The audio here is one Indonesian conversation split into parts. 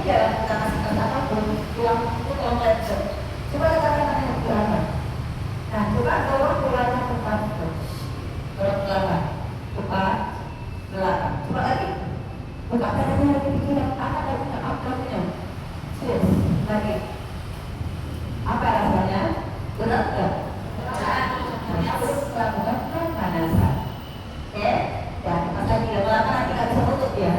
jalan kita kasih apapun, pulang itu kompleks. Coba katakan yang berapa? Nah, coba dorong bolanya ke depan itu, dorong ke belakang, depan, belakang. Coba lagi, buka tangannya lagi pikiran, apa punya, terus lagi. Apa rasanya? Berat nggak? Nah, terus lakukan pemanasan. Oke? Ya, pas lagi lama-lama nanti nggak bisa nutup ya.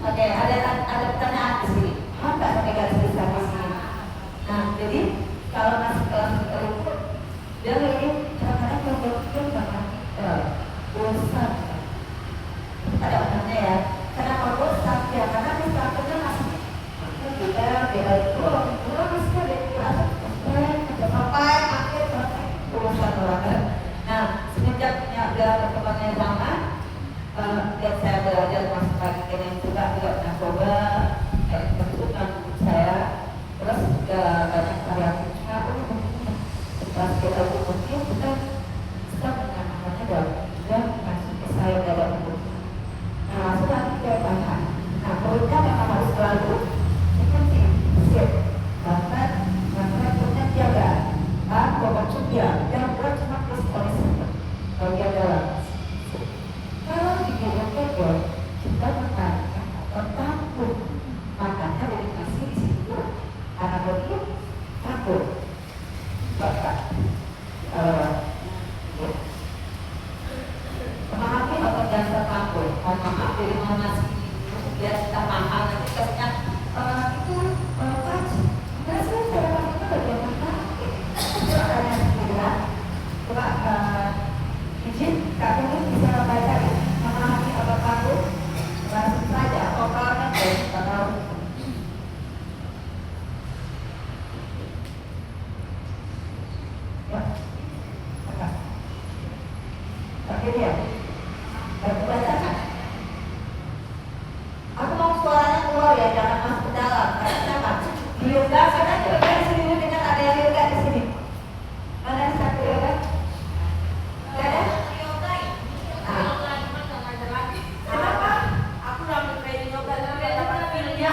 Oke, ada pertanyaan di sini. Apa sampai garis besar di sini? Nah, jadi kalau masih kelas itu, dia lagi kadang-kadang berpikir bahwa bosan. Ada otaknya ya. Kenapa bosan? Ya karena misalnya masih kita beda itu, masih ada kurang. Sampai akhir bosan banget. Nah, semenjak ada perkembangan zaman, dan saya belajar masuk lagi ke yang juga coba itu kan saya terus banyak variasi pas kita mungkin kita mengamalkannya dan masuk ke saya dalam hidup. Nah, langsung nanti kita bahan. Nah, perutnya memang harus selalu seperti siap bahkan punya jaga pokok juga yang buat cuma kondisi bagian dalam. Kalau dibilang kekor, kita makan atau takut makannya udah dikasih di situ, anak lagi takut. Bapak, memahami atau dasar takut, maaf dari mana sih? Biar kita mahal nanti kasihnya itu kaji. Nggak sih cara itu bagian mana? Itu ada yang bilang, coba izin kamu bisa baca memahami atau takut langsung saja totalnya dari kita tahu. Ya, oke ya. Bacakan. Aku mau suaranya keluar ya, jangan masuk ke dalam. Kenapa? Yoga, karena yoga di sini dengan ada yang yoga di sini. Mana yang satu yoga? Gak ada? Kenapa? Aku ngambil training yoga dan gak dapat feel-nya.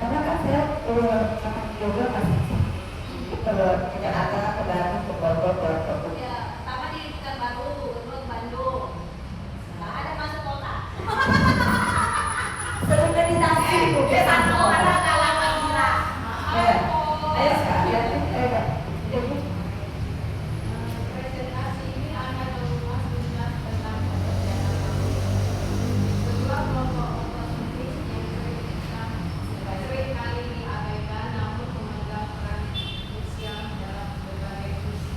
Karena kan saya yoga masih ke atas, ke Bandung, ke Bogor, ke sama di Pekanbaru, ke Bandung. Nggak ada masuk kota. Organisasi bukan Satu orang kalangan gila. Ayo sekalian, Presentasi ini akan mengulas minat tentang pekerjaan kedua kelompok otomatis yang sering kali diabaikan namun memegang peran krusial dalam berbagai fungsi.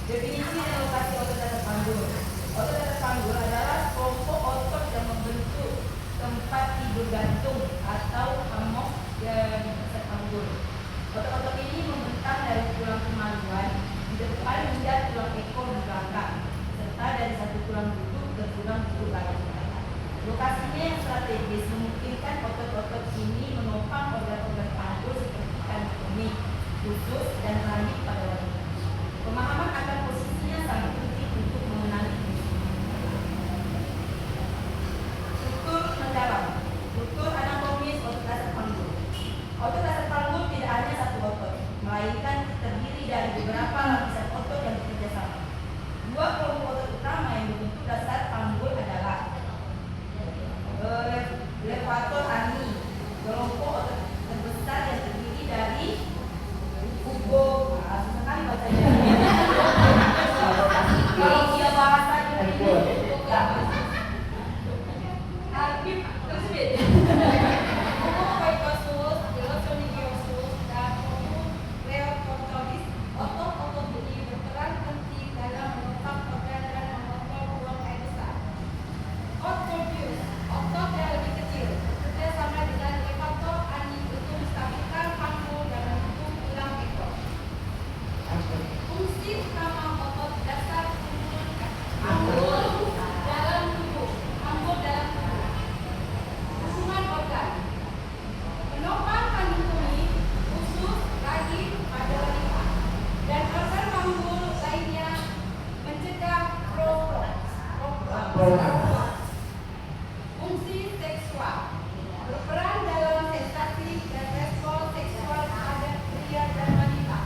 Definisi dan lokasi otot dasar panggul. Otot dasar panggul adalah kelompok otot yang membentuk tempat tidur gantung atau hammock yang dasar panggul. Otot-otot ini membentang dari tulang kemaluan di depan hingga tulang ekor di belakang, serta dari satu tulang duduk ke tulang duduk lain. Lokasinya yang strategis memungkinkan otot-otot ini menopang organ-organ panggul seperti kami, usus, dan rahim pada wanita. Pemahaman akan posisinya sangat penting untuk mengenali ini. Struktur mendalam. Struktur anatomis otot dasar panggul. Otot dasar panggul tidak hanya satu otot, melainkan terdiri dari beberapa lapisan otot yang bekerja sama. Dua kelompok otot utama yang membentuk dasar panggul adalah levator ani, kelompok otot terbesar yang terdiri dari susah sekali bacanya. Kalau dia bahasanya ini Habib terus beda. Otokoikosus, Delosonigiosus, dan Leopoldis. Otot-otot ini berperan penting dalam menopang organ dan mengontrol buang air besar. Otot yang seksual. Berperan dalam sensasi dan respons seksual pada pria dan wanita.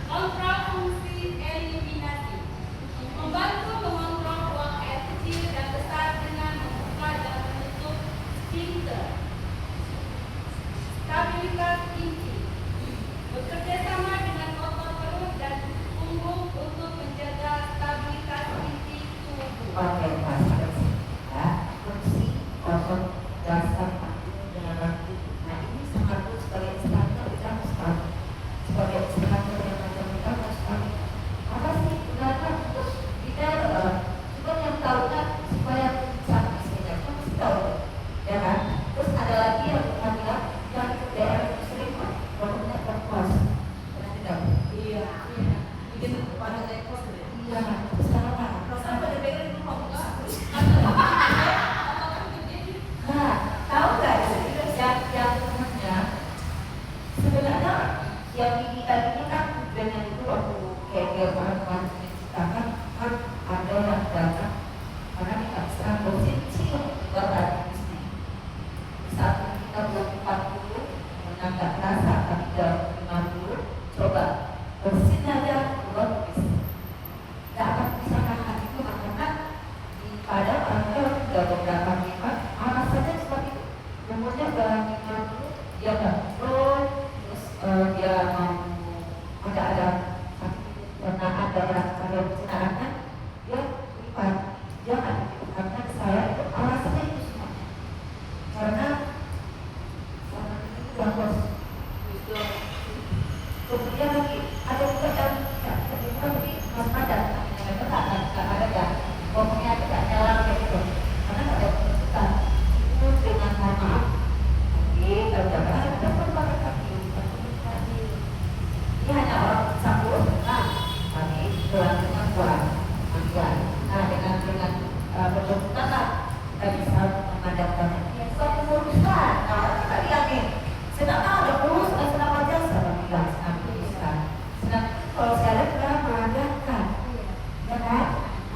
Kontrol fungsi eliminasi. Membantu mengontrol buang air kecil dan besar dengan membuka dan menutup sphincter. Stabilitas inti. Bekerja sama dengan otot perut dan punggung untuk menjaga stabilitas inti tubuh. Oke, Mas. Ya, fungsi otot dasar paru dan rambut. Nah, ini sangat sebagai instantor kita harus tahu. Sebagai instantor yang macam kita harus tahu. Apa sih gunanya untuk kita cuma yang tahu kan supaya sampai sini kita mesti tahu, ya kan? Terus ada lagi yang kita bilang yang daerah muslim pokoknya berpuas. Pernah tidak? Iya. Bikin pada ekor deh. Iya, sama. Sampai dengerin dulu mau enggak? Nah, tahu nggak yang sebenarnya yang ini tadinya kan dengan itu waktu kayak orang menciptakan kan ada yang datang karena kita bisa posisi buat di sini. Saat kita belum 40 menangkap rasa tapi dalam 50 coba bersin aja keluar bis. Nggak akan bisa nahan itu karena pada anda sudah beberapa lipat alasannya seperti itu. Umurnya udah 50 dia nggak pro, terus dia mau ada karena ada rasa pencerahan dia lipat dia nggak karena saya itu alasannya itu semua karena itu bagus. Kemudian lagi ada juga yang tapi mas ada itu nggak ada ya pokoknya itu nggak nyala kayak gitu karena nggak ada penuntutan itu dengan mohon maaf kalau jangan ada pakai kaki ini hanya orang sambut tapi dengan kuat dengan penuntutan lah kita bisa memadamkannya kemurusan kita lihat nih sedang ada kurus sedang wajah sedang bilang sedang tulisan sedang kalau saya lihat kita memadamkan ya kan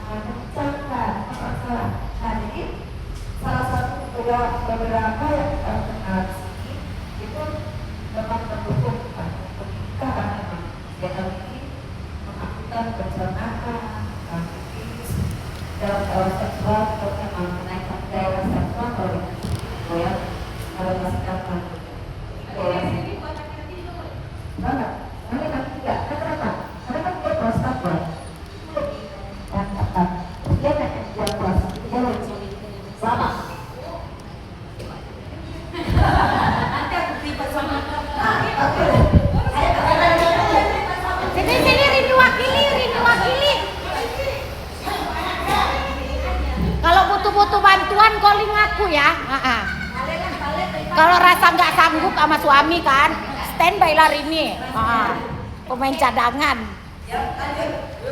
mengucapkan masalah. Nah jadi salah satu beberapa yang kita kenal di sini itu memang mendukung pernikahan memang yang ini mengakukan pencernaan, dalam seksual atau memang menaikkan daerah seksual kalau yang kalau masih kapan Ini buat laki-laki dulu. banget, karena kan tidak, kenapa? Karena kan dia prostat buat dan tepat. Dia naik buat prostat, dia sama. Nanti aku tiba sama Sini Rini wakili. Kalau butuh bantuan calling aku ya. Kalau rasa nggak sanggup sama suami kan, standby lah Rini. Pemain cadangan.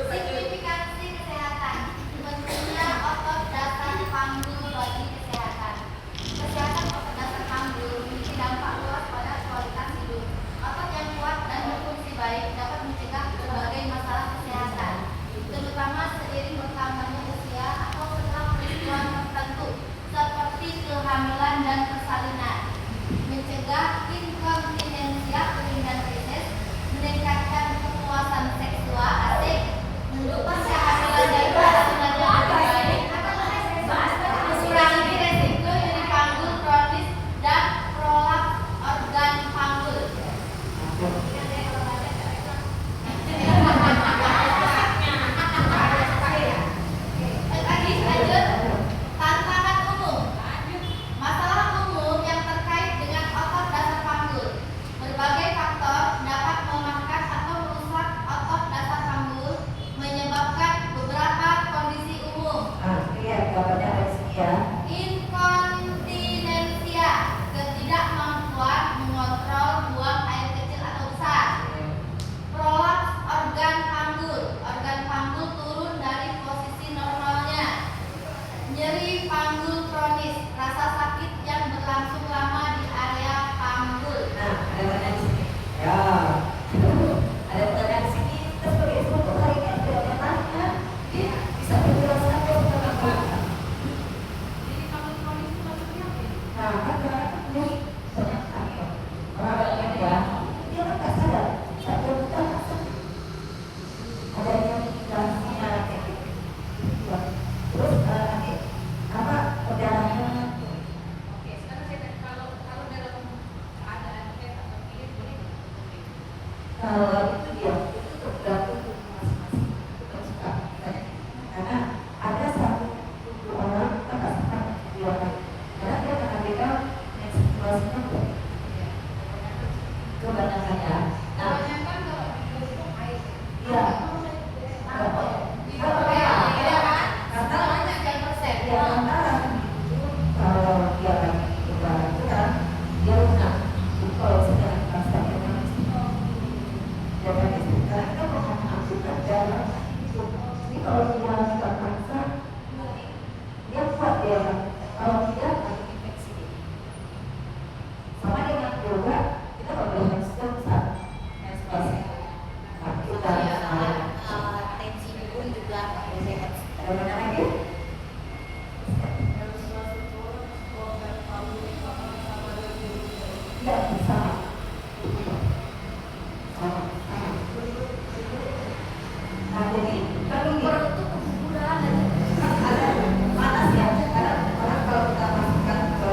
Signifikansi kesehatan. Pentingnya otot dasar panggul bagi kesehatan. Kesehatan otot dasar panggul memiliki dampak luas pada kualitas hidup. Otot yang kuat dan berfungsi baik dapat mencegah berbagai masalah kesehatan, terutama seiring bertambahnya usia atau setelah peristiwa tertentu seperti kehamilan dan persalinan. Mencegah inkontinensia dan feses, meningkatkan kepuasan seksual asik, mendukung kehamilan dan persalinan yang lebih baik, mengurangi resiko nyeri panggul kronis dan prolaps organ panggul. Lanjut, tantangan umum. Masalah umum yang terkait dengan otot dasar panggul. Berbagai faktor dapat melemahkan Jadi kalau dia nggak paksa, dia kuat dia. Kalau tidak, nanti infeksi. Sama dengan yoga, kita nggak boleh menstruasi saat menstruasi. Nah, kita tensi pun juga sehat. ada mana lagi? Tidak bisa. Nah, jadi kan ini ada panas ya, karena kalau kita masukkan ke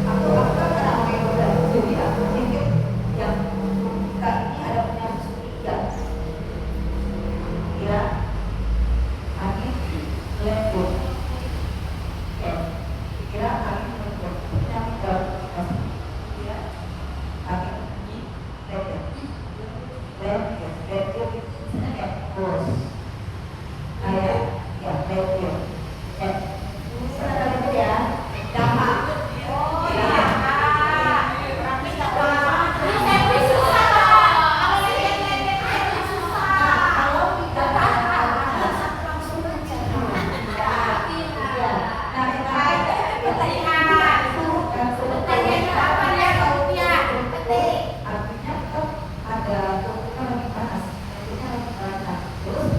aku karena pakai roda jadi aku mikir yang buka ini ada punya tiga kira angin lembut ya kira angin lembut yang ke kira angin lembut itu kayak bos kayak ya lembut ya sekarang itu ya dampak artinya kan ada lagi panas, artinya lagi panas. Terus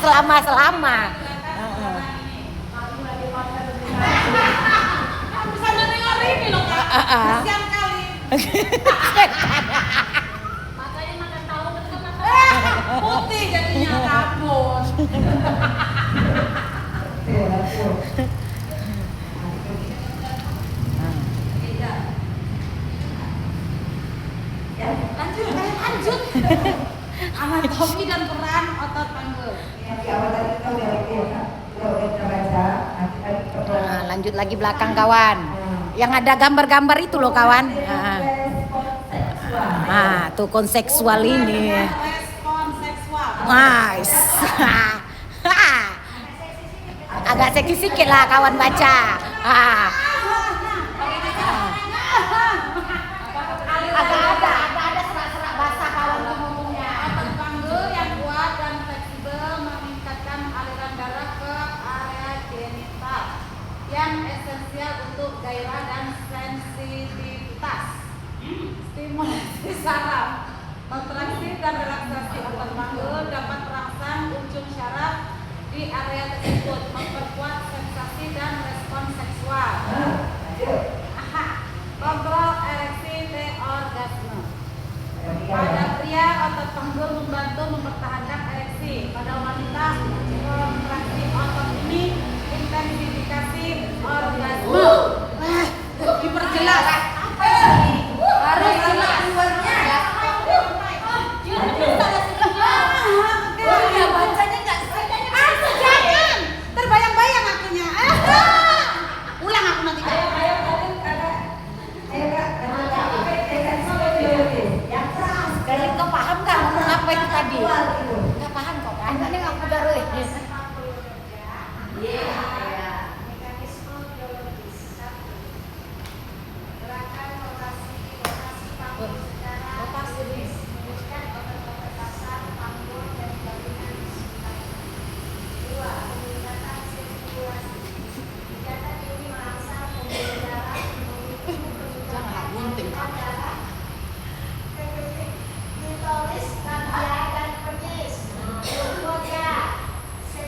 selama-selama. Bisa mendengar ini loh Kak. Kasihan kali. Makanya makan tahu betul makan. Putih jadinya kabut. Lanjut. Anatomi dan peran otot panggul. Yang di awal tadi kita udah kita baca, nanti tadi kita Nah, lanjut lagi belakang kawan. Yang ada gambar-gambar itu loh kawan. Tuh konseksual ini. Respon seksual. Nice. Agak seksi sedikit lah kawan baca. Ada serak-serak basah kawan ngomongnya. Otot panggul yang kuat dan fleksibel meningkatkan aliran darah ke area genital yang esensial untuk gairah dan sensitivitas. Stimulasi saraf, kontraksi dan relaksasi otot panggul dapat merangsang ujung syaraf di area tersebut, memperkuat sensasi dan respon seksual. Kontrol ereksi orgasme. Pada pria, otot panggul membantu mempertahankan ereksi. Pada wanita, kontraksi otot ini intensifikasi orgasme. Diperjelas. Harus jelas keluarnya. Bacanya nggak jangan. Terbayang-bayang akunya. Ulang aku nanti. Dari kau paham nggak ngomong apa itu tadi? Nggak paham kok kan? Tadi aku baru ini. Mekanisme biologis. 1. Gerakan rotasi panggul secara simetris memutuskan otot-otot dasar panggul dan gabungan di sekitarnya. 2. Peningkatan sirkulasi. Kegiatan ini merangsang pembuluh darah memicu peningkatan darah ke titik klitoris, labia, dan penis. 3.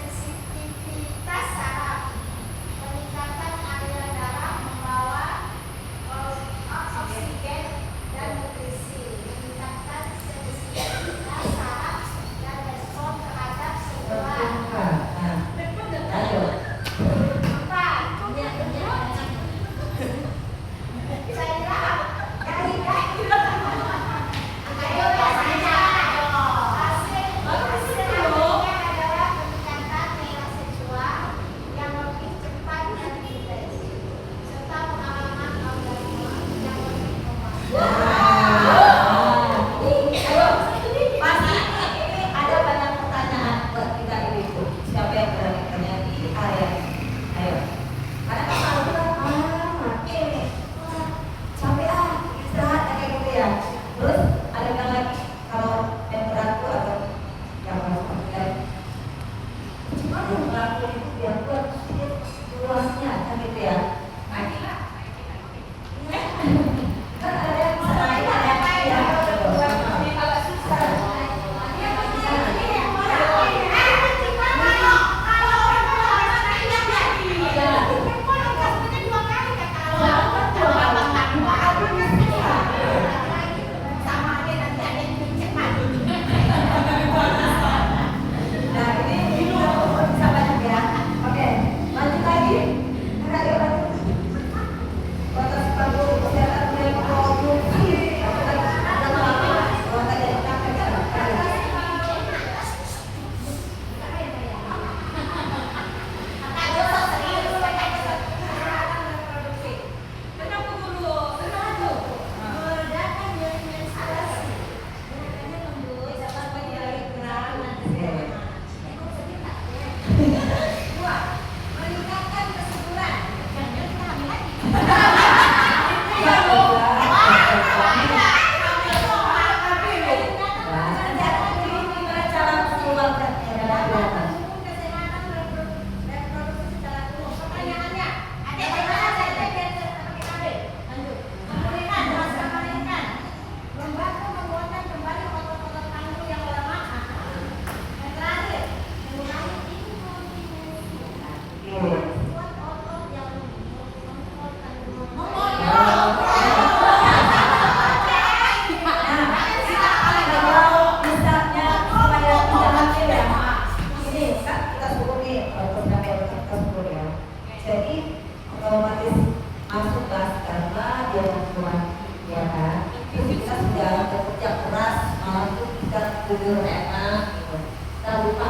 jujur enak gitu. Kita lupa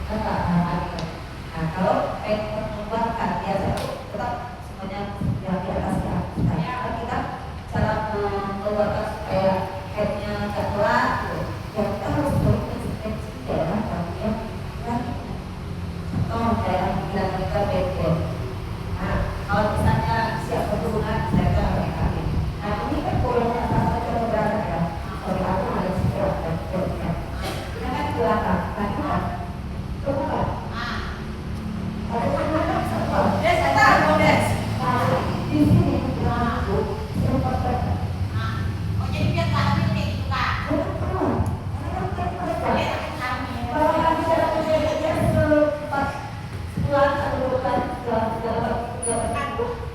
apa gitu. Nah kalau pengen mengembangkan biasa itu tetap semuanya yang di atas ya. Nah, kita cara mengeluarkan supaya headnya nggak telat gitu. Ya kita harus berintensif daerah kami dan daerah pikiran kita beda. Nah kalau misalnya siap berhubungan saya akan kami. Nah ini kan bolanya salah satu berada ya. Kalau aku ada siap dan berhubungan. Kita kan di belakang, nah kita terbuka. Ada mana semua? Des, kita Des. Di sini aku sempat Oh jadi biar kami kayak gitu kak.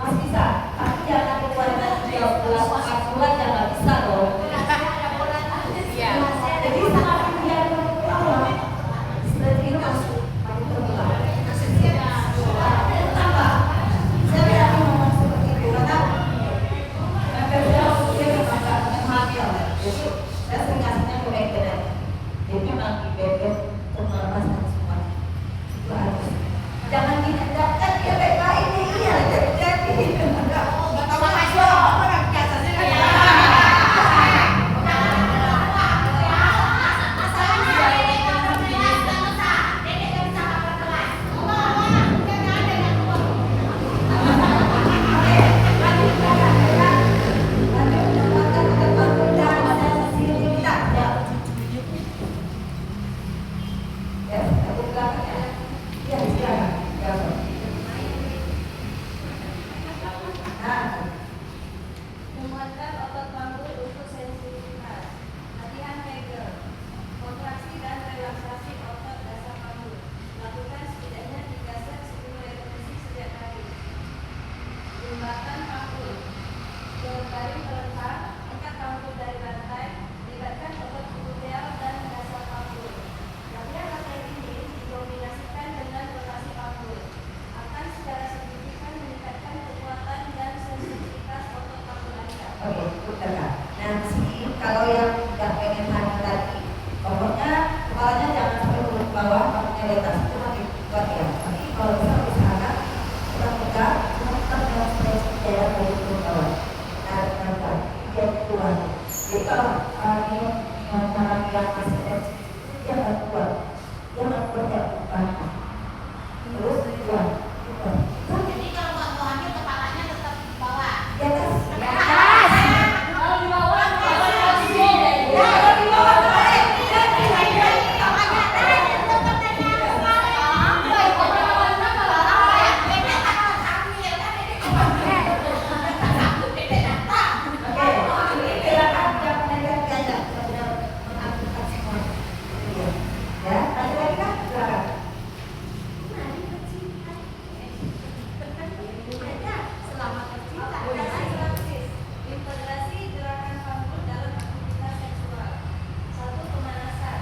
Masih bisa, tapi jangan keluarkan 3 bulan jangan bisa dong. Iya. Jadi sangat biar seperti itu masuk terbuka. Kenapa? Saya tidak ngomong seperti itu karena saya mungkin agak hamil. Jadi saya sering ngasihnya ke backend. Jadi memang di backend untuk melepaskan semuanya. Itu harus. Jangan didapatkan dia baik-baik ini iya jadi. Enggak tahu aja orang biasanya kan. Menguatkan otot panggul untuk sensitivitas. Latihan Kegel. Kontraksi dan relaksasi otot dasar panggul. Lakukan setidaknya 3 set 10 repetisi setiap hari. Jembatan panggul. Berbaring terlentang, angkat panggul dari lantai, libatkan otot gluteal dan dasar panggul. Latihan latihan ini dikombinasikan dengan rotasi panggul. Akan secara signifikan meningkatkan kekuatan dan sensitivitas otot panggul Anda. Oke, betul Kak. Nah, di sini kalau yang nggak pengen hamil tadi, pokoknya kepalanya jangan sampai turun ke bawah, kakinya di atas itu nanti kuat ya. Tapi kalau bisa usahakan kita pegang, kita tetap dalam stretching daerah dari turun ke bawah. Nah, pegang, biar kuat. Jadi kalau ini orang yang masih stretching, dia akan kuat. Dia akan kuat ya, banyak. Terus kuat. Jadi kalau nggak mau hamil kepalanya tetap di bawah. Di atas. Kalau di bawah integrasi gerakan panggul dalam aktivitas seksual. 1. Pemanasan.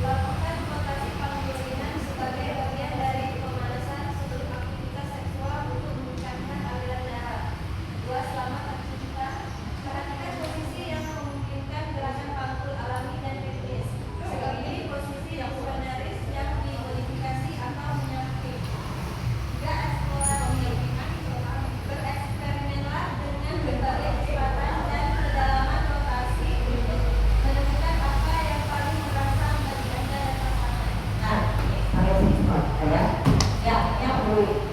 Lakukan rotasi panggul ringan sebagai bagian dari pemanasan sebelum aktivitas seksual untuk meningkatkan aliran darah. 2. Selama aktivitas, perhatikan posisi yang memungkinkan gerakan panggul alami dan ritmis. Seperti posisi yang sebenarnya yang dimodifikasi atau menyamping. 3. Eksplorasi. Bereksperimenlah dengan berbagai kecepatan dan kedalaman rotasi untuk menemukan apa yang paling merangsang bagi Anda dan pasangan. Nah, sampai sini semua, ya. Ya, yang dulu.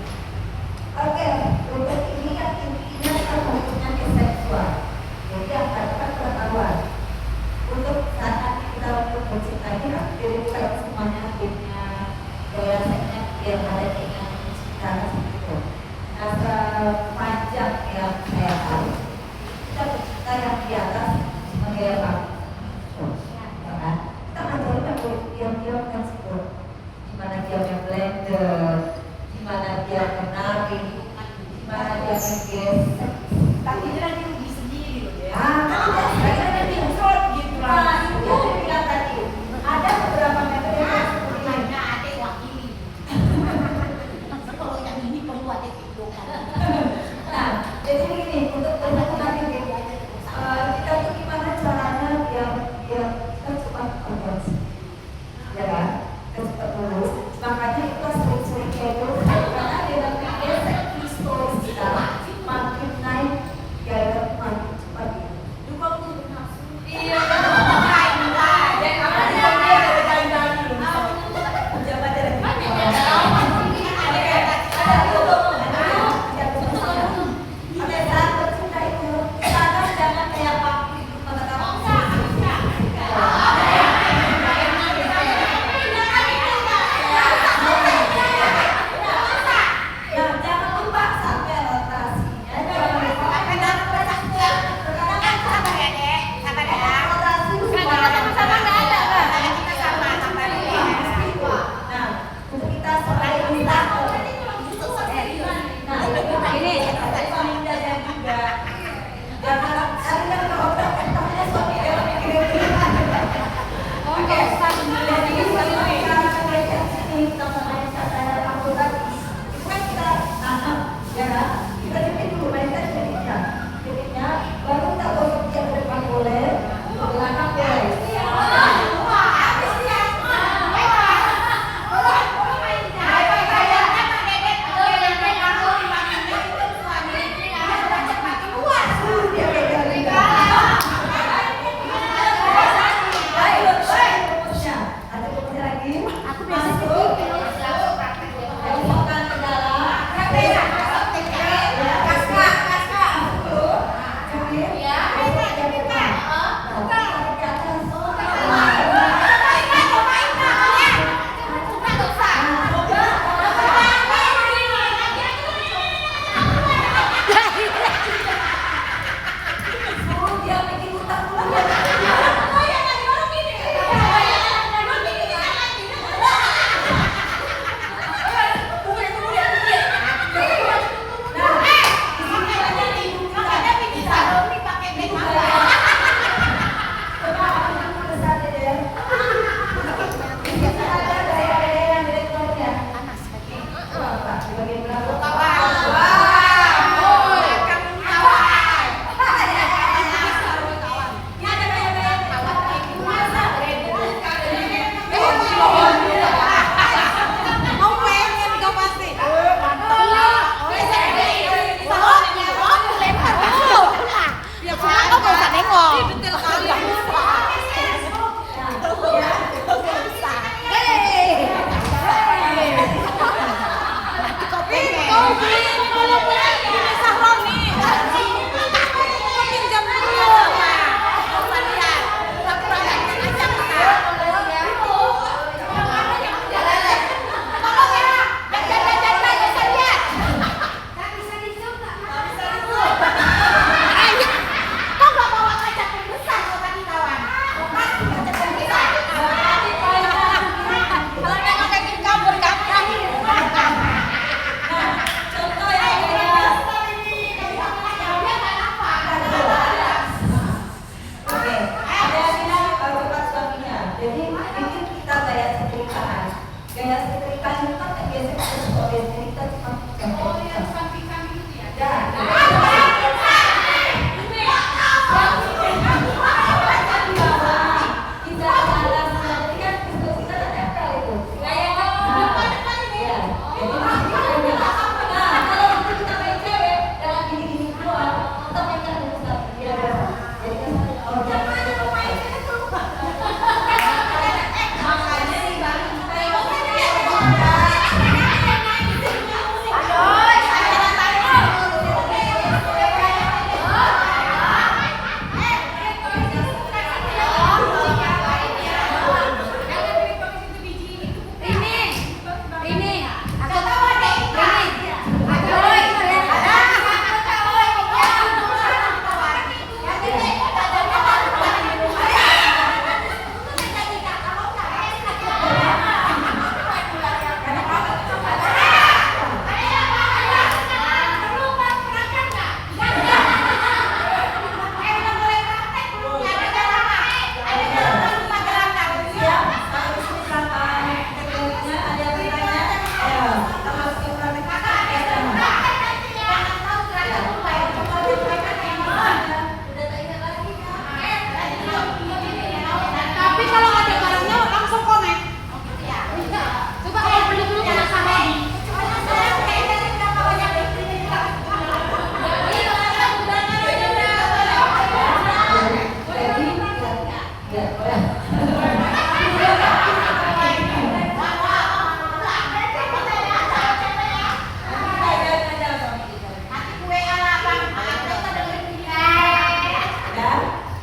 Oke, untuk ini kan intinya kan hubungan seksual. Jadi yang katakan pengetahuan. Untuk saat nanti kita untuk bercinta ini kan jadi bukan semuanya punya gaya seksnya yang ada keinginan cinta seperti itu. Nah, sepanjang yang saya tahu, kita bercinta yang di atas sebagai apa? Kita ngajarin yang diam-diam kan sebut gimana dia main blender, gimana dia menari, gimana dia main Tapi itu nanti rugi sendiri loh ya. saya Nanti short gitu Nah, lah. itu yang saya bilang tadi. Ada beberapa metode yang seperti ini. Makanya adik wakili. Kalau yang ini perlu adik itu kan.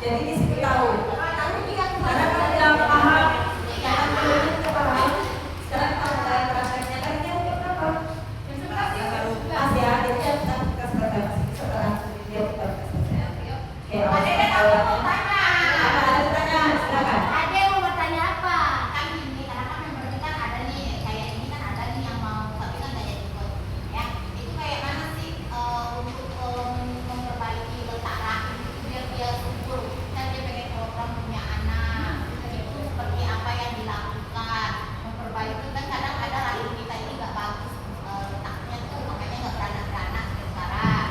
Jadi di situ tahu. Karena kalau dia paham, jangan dulu kita paham. Sekarang kalau saya prakteknya kan dia untuk apa? Pas ya, jadi kita kasih setelah dia buka kasih. Ada tanya, silakan. Ada yang mau bertanya apa? Kan ini karena kan member ini kan ada nih, kayak ini kan ada nih yang mau tapi kan nggak jadi ikut. Ya, itu kayak mana sih untuk memperbaiki letak rahim itu biar dia subur. Kan dia pengen program punya anak. Itu seperti apa yang dilakukan? Memperbaiki kan kadang ada rahim kita ini nggak bagus letaknya tuh makanya nggak beranak-beranak sekarang.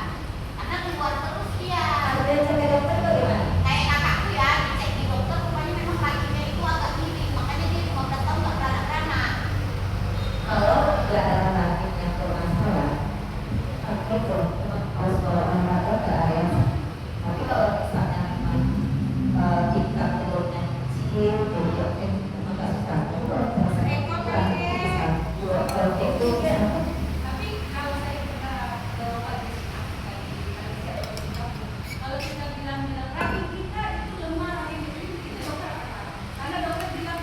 Karena keluar terus dia. Kalau dia cek ke dokter bagaimana? Kayak kakakku ya, dicek di dokter rupanya memang rahimnya itu agak miring, makanya dia 15 tahun nggak beranak-beranak. Kalau nggak ada lagi yang bermasalah, itu harus bawa olahraga ke area. Tapi kalau misalnya memang tingkat telurnya kecil, jadi maka susah. Kalau itu kan Tapi kalau saya pernah kalau kita bilang rahim kita itu lemah, rahim itu kita dokter apa? Karena dokter bilang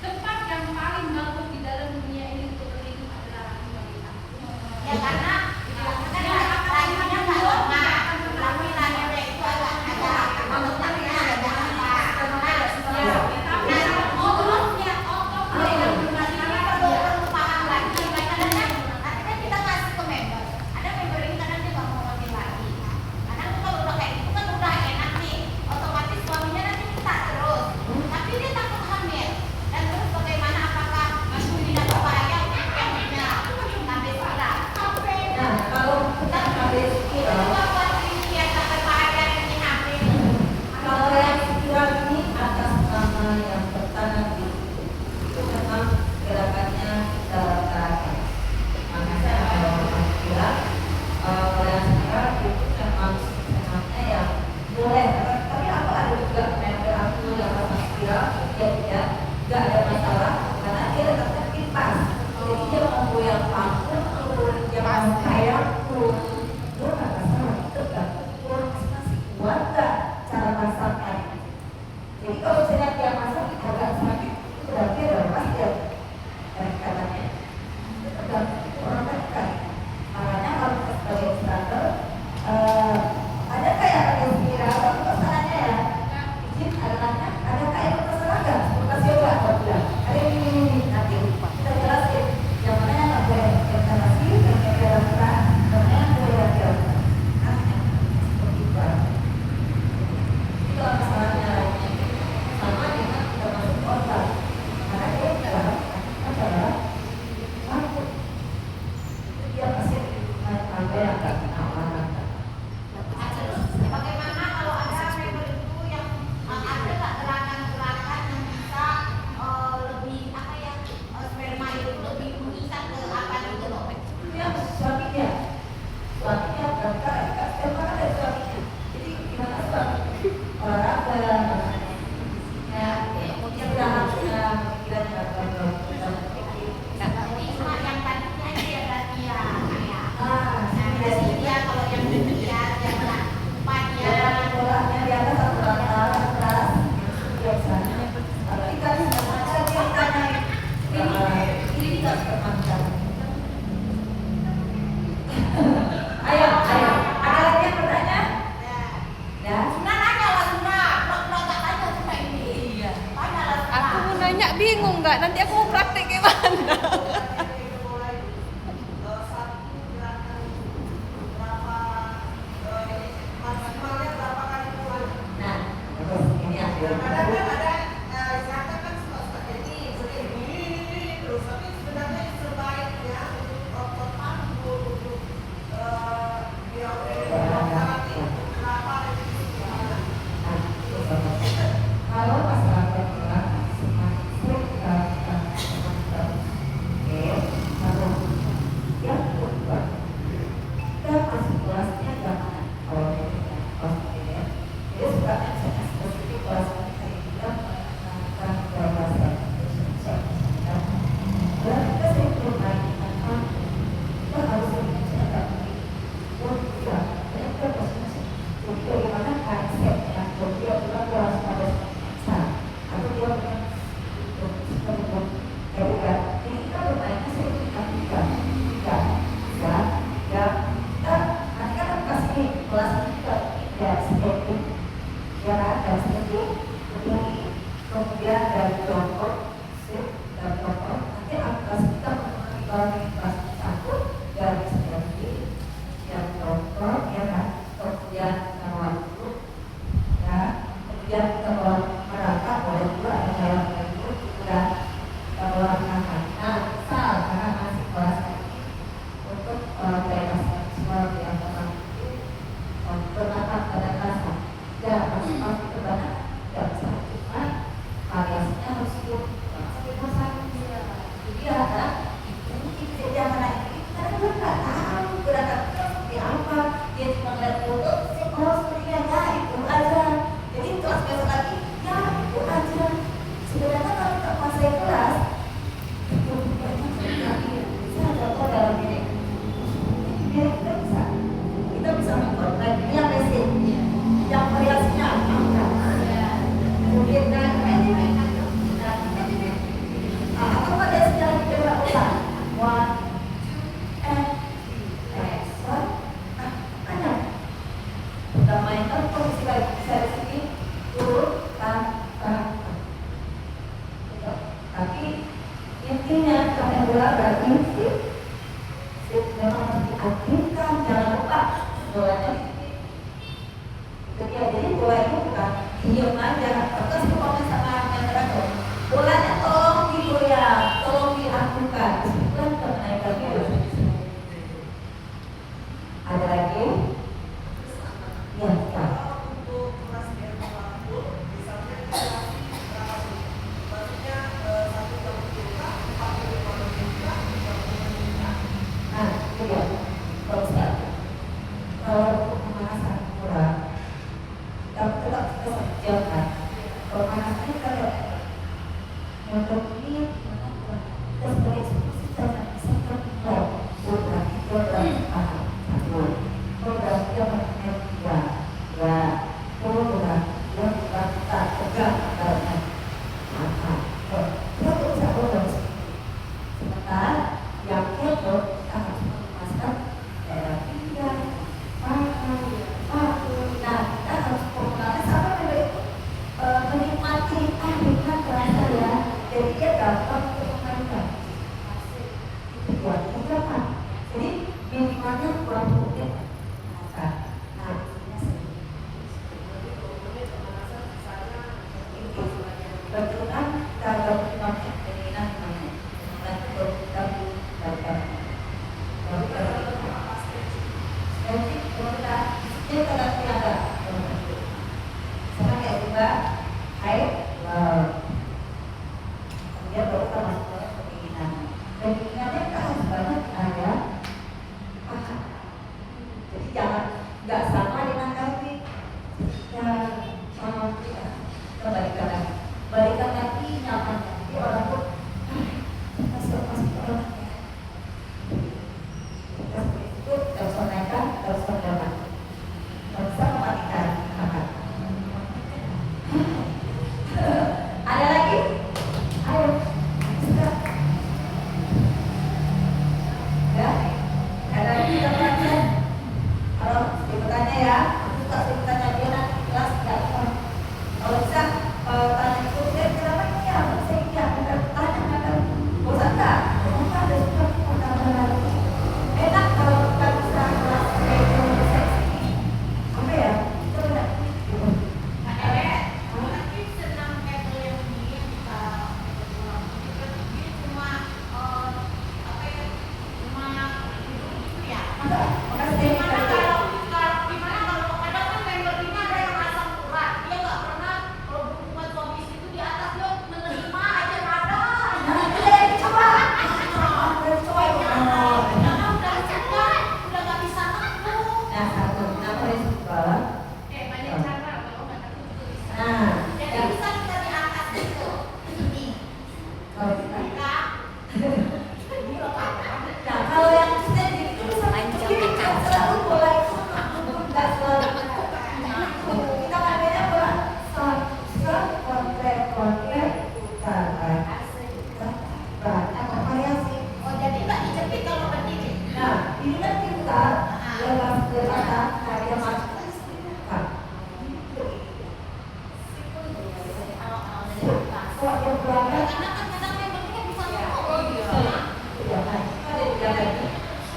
tempat yang paling bagus di dalam dunia ini untuk berhidup adalah rahim wanita. Ya karena bilangnya kan rahimnya nggak lemah, tapi rahimnya itu agak maksudnya agak apa? nah kalau kita habis kalau yang spiral ini atas nama yang bertanam di itu memang gerakannya kita lakukan. Makanya kalau orang bilang yang spiral itu memang yang boleh. Tapi apa ada juga member aku yang sama spiral dia nggak ada masalah karena dia letaknya di pas. Jadi dia mau goyang panggung, dia mau kayak dia nggak masalah. Tergantung kurang masih kuat nggak cara masaknya. Jadi kalau misalnya dia masak agak sakit, itu berarti ada pasti ya katanya. Tergantung orang kan. Makanya kalau kita sebagai instructor ada kayak ada spiral, tapi masalahnya ya izin anak-anak ada kayak terserah nggak? Bekas yoga atau tidak? Ada yang ini nanti kita jelasin yang mana yang nggak boleh kita kasih, yang boleh lakukan, yang mana yang boleh lakukan. Seperti itu aja. Itu masalahnya sama dengan kita masuk otak karena dia adalah takut. Itu dia pasti sampai yang nggak kena olahraga. Bagaimana kalau ada member itu yang ada nggak gerakan-gerakan yang bisa lebih apa ya sperma itu lebih mengikat ke apa gitu loh? Dia suaminya berangkat setiap kan ada suaminya. Jadi gimana suami olahraga, ya dia berangkat pikirannya apa? Jadi cuma yang tadinya dia berarti ya kayak Jadi dia kalau yang dia lupa dia bolanya di atas atau atas biasanya. Tapi kan semuanya dia tanya ini tidak terpantau. Ayo, ada lagi yang bertanya? Ya. Sunnah nanya lah Sunnah, nggak tanya Sunnah ini. Iya. Tanya lah Sunnah. Aku mau nanya bingung nggak? Nanti aku mau praktek kayak mana? Nah, terus ini ada. Kalau masalah berat semakin sering kita oke, Tapi intinya kalian berarti memang harus diaktifkan, jangan lupa bolanya. Jadi bola itu bukan diem aja, terus pokoknya sama masyarakat. Bolanya tolong digoyang, tolong diaktifkan. Disitulah kita menaikkan virus. Ada lagi? Ya, ya. Nah, itu dia. Kalau untuk pemanasan kurang, kita tetap kita kerjakan. Kalau panasnya kalau untuk ini kita sebagai institusi jangan bisa terbuat program itu adalah program yang menerima ya program yang kita pegang karena kita bisa program sementara yang itu kita harus memasukkan daerah tinggal nah kita harus programnya sampai pada itu menikmati dengan terasa ya jadi dia gampang untuk memainkan itu buat berapa jadi minimalnya kurang mungkin berkenan kalau kita keinginan namanya nanti kalau kita dapat jadi kita dia tidak ada sama kayak juga hai dia baru kita masuk ke keinginan dan keinginannya kan harus banyak ada jadi jangan nggak sama dengan kami ya sama kita balikan lagi nyaman jadi orang tuh masih orang itu harus menaikkan harus mendapat bisa mematikan akan ada lagi ayo sudah ya ada lagi teman-teman kalau sebutannya ya suka sebutannya dia nanti kelas nggak kalau bisa tanya itu kenapa ini ya saya ini ya tanya bosan nggak ada suka enak kalau kita bisa kelas apa ya kita udah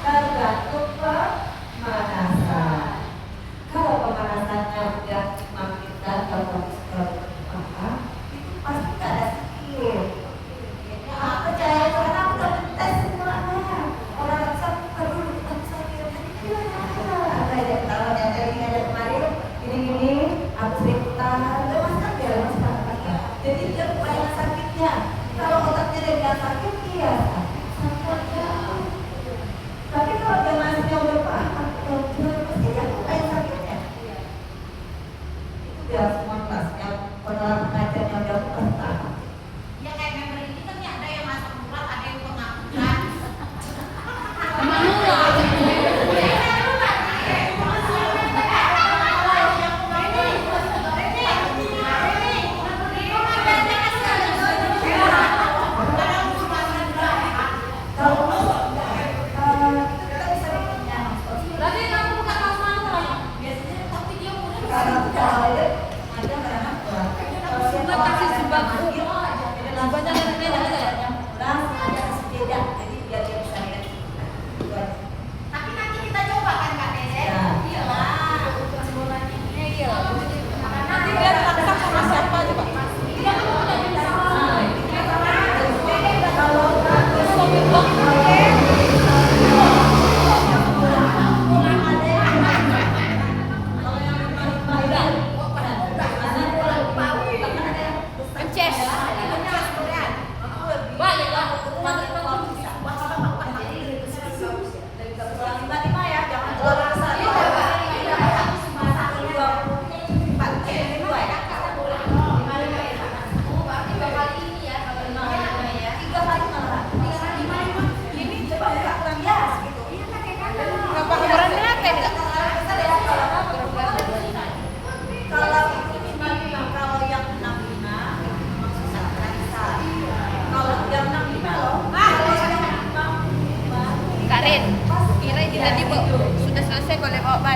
tergantung pemanasan. Kalau pemanasannya udah makin dalam apa, itu pasti nggak ada skill. Aku percaya karena aku udah tes semuanya. Orang sampai dulu kita bisa ada yang tahu yang dari kemarin gini-gini, aku sering tahan, mas kan biar mas kan. Jadi dia banyak sakitnya. Kalau otaknya dia sakit, iya sakit. Tapi kalau dia masih udah paham, pasti dia bukan sakitnya. Itu dia semua kelas yang pengelola pengajar yang dia bukan tahu. Ya kayak member ini kan ya ada yang masuk ulang, ada yang pengakuan.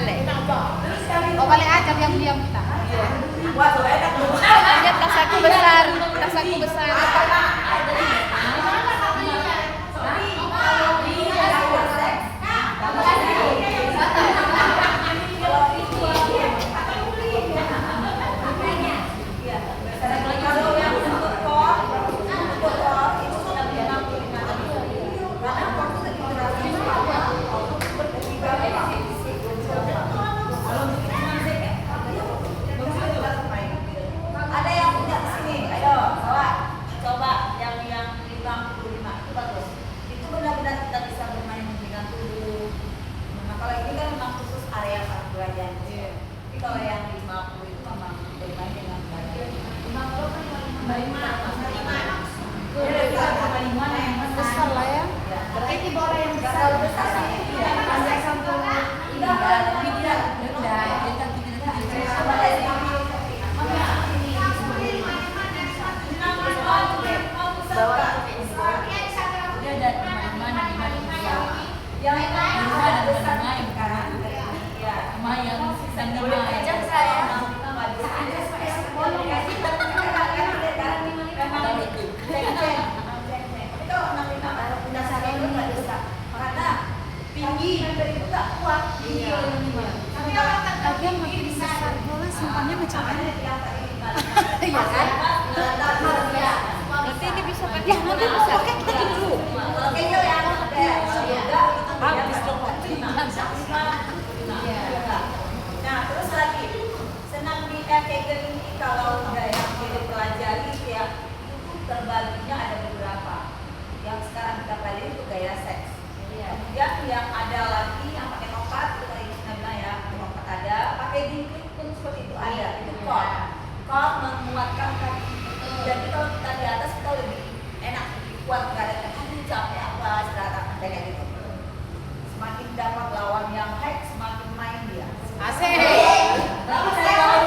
balik. Terus kami Oh balik aja diam-diam kita. wah tuh enak tuh. Lihat tasaku besar, tasaku besar. Kalau yang untuk kor itu sudah 65.000. Karena kor itu terintegrasi ada yang punya di sini, ayo coba yang 55 itu bagus. Itu benar-benar kita bisa bermain dengan tubuh. Nah kalau ini kan memang khusus area belajar. Tapi kalau yang 50 itu memang bermain dengan baik. 50 kan 55 yang Besar lah ya. berarti di bola yang besar sih. Tidak panjang sampai yang ada besar kan? Iya. Tinggi, itu nggak kuat. Iya. Tapi orang Lagian makin besar bola simpannya macam mana? Iya kan? Berarti ini bisa pakai. Ya nanti bisa pakai kita gini dulu. Kalau kayaknya yang habis dong. Nah terus lagi senang di Kegel ini kalau udah yang kita pelajari ya itu terbaginya ada beberapa. Yang sekarang kita pelajari itu gaya seks. Kemudian yang ada lagi yang pakai tongkat itu tadi kita bilang ya tongkat ada, pakai dinding pun seperti itu ada. Itu core menguatkan kaki. Jadi kalau kita di atas kita lebih enak, lebih kuat, nggak ada aduh capek apa istirahat kayak gitu. Semakin dapat lawan yang hack, semakin main dia. Asik. Tapi saya mau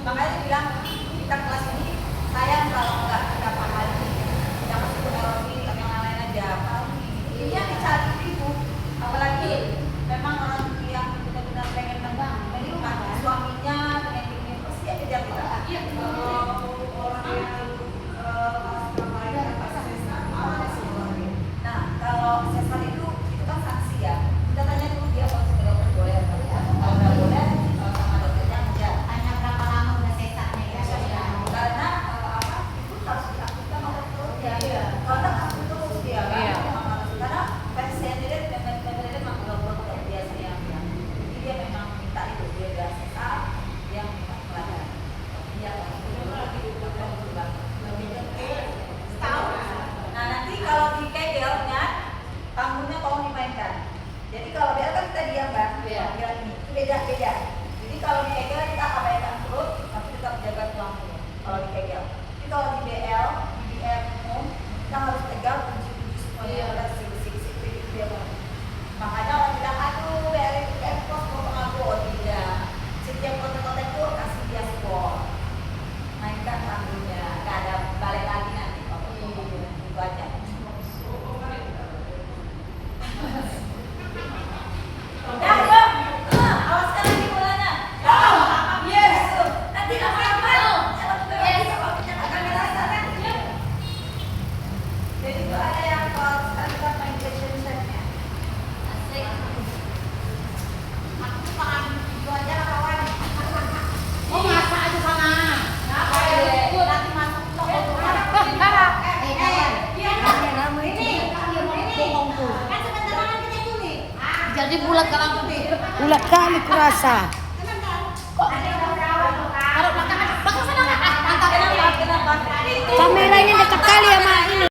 makanya bilang kita kelas ini sayang kalau nggak kita pahami, jangan ekonomi yang lain aja. Ini yang dicari ibu, apalagi memang orang yang benar-benar pengen menikah, suaminya pengen ini pasti dia kejar kita. Nah kalau sesar itu kan sanksi ya. Kita tanya dulu dia kalau sudah boleh atau kalau nggak boleh sama dokternya aja. Hanya berapa lama udah sesarnya ya? Karena apa itu harus dilakukan oleh terus ya. Karena harus terus dia. Karena pasien dia memang belum biasanya ya. Jadi dia memang minta itu dia udah sesar, dia minta pelajaran. Dia nah nanti kalau di kegelnya panggungnya tolong dimainkan. Jadi kalau BL kan kita diam kan, BL ini itu beda. Jadi kalau di kegel kita abaikan perut, tapi tetap jaga tulang perut. Kalau di kegel, tapi kalau di BL, di BL umum kita harus tegar kunci-kunci semuanya. Kita sisik-sisik itu dia bang. Makanya orang bilang aduh BL itu kos pengaku tidak. Setiap kontak-kontak itu kasih dia sport. Mainkan panggungnya, nggak ada balik lagi nanti kalau itu aja. Awaskan lagi bolanya. Yes. Nanti jadi itu ada yang kalau kita main fashion setnya. Asik. Aku paham itu aja lah kawan. Jadi bulat bulat kali kurasa. Taruh belakang sana. Kameranya dekat kali ya, Mak.